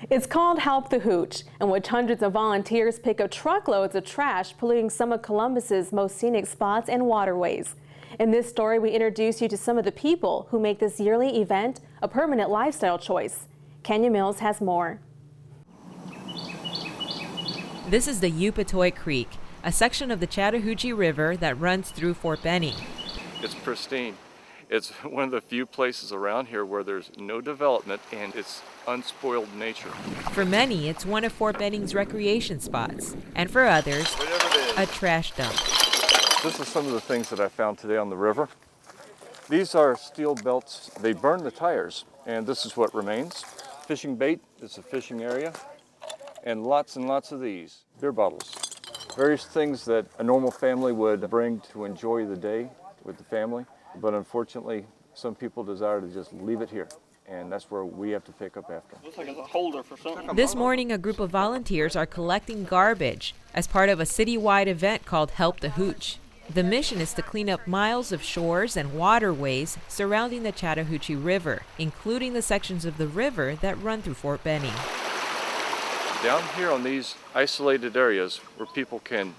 It's called Help the Hooch, in which hundreds of volunteers pick up truckloads of trash polluting some of Columbus's most scenic spots and waterways. In this story, we introduce you to some of the people who make this yearly event a permanent lifestyle choice. Kenia Mills has more. This is the Upatoy Creek, a section of the Chattahoochee River that runs through Fort Benning. It's pristine. It's one of the few places around here where there's no development and it's unspoiled nature. For many, it's one of Fort Benning's recreation spots, and for others, a trash dump. This is some of the things that I found today on the river. These are steel belts. They burn the tires, and this is what remains. Fishing bait, it's a fishing area, and lots of these. Beer bottles. Various things that a normal family would bring to enjoy the day with the family. But unfortunately, some people desire to just leave it here, and that's where we have to pick up after. Looks like it's a holder for something. This morning, a group of volunteers are collecting garbage as part of a citywide event called Help the Hooch. The mission is to clean up miles of shores and waterways surrounding the Chattahoochee River, including the sections of the river that run through Fort Benning. Down here on these isolated areas where people can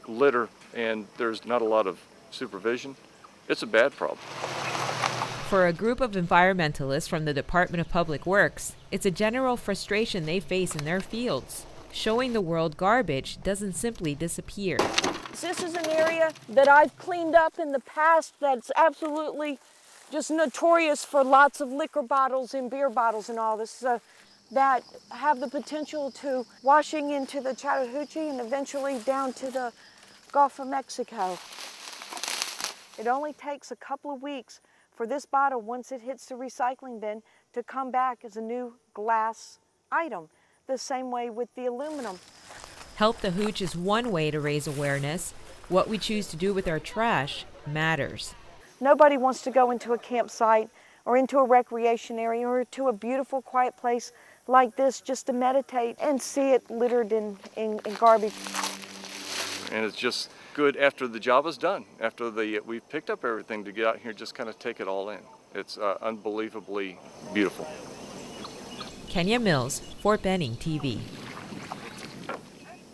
litter and there's not a lot of supervision, it's a bad problem. For a group of environmentalists from the Department of Public Works, it's a general frustration they face in their fields, showing the world garbage doesn't simply disappear. This is an area that I've cleaned up in the past that's absolutely just notorious for lots of liquor bottles and beer bottles and all this that have the potential to washing into the Chattahoochee and eventually down to the Gulf of Mexico. It only takes a couple of weeks for this bottle, once it hits the recycling bin, to come back as a new glass item. The same way with the aluminum. Help the Hooch is one way to raise awareness. What we choose to do with our trash matters. Nobody wants to go into a campsite or into a recreation area or to a beautiful, quiet place like this just to meditate and see it littered in garbage. And it's just good after the job is done, after we've picked up everything, to get out here, just kind of take it all in. It's unbelievably beautiful. Kenia Mills, Fort Benning TV.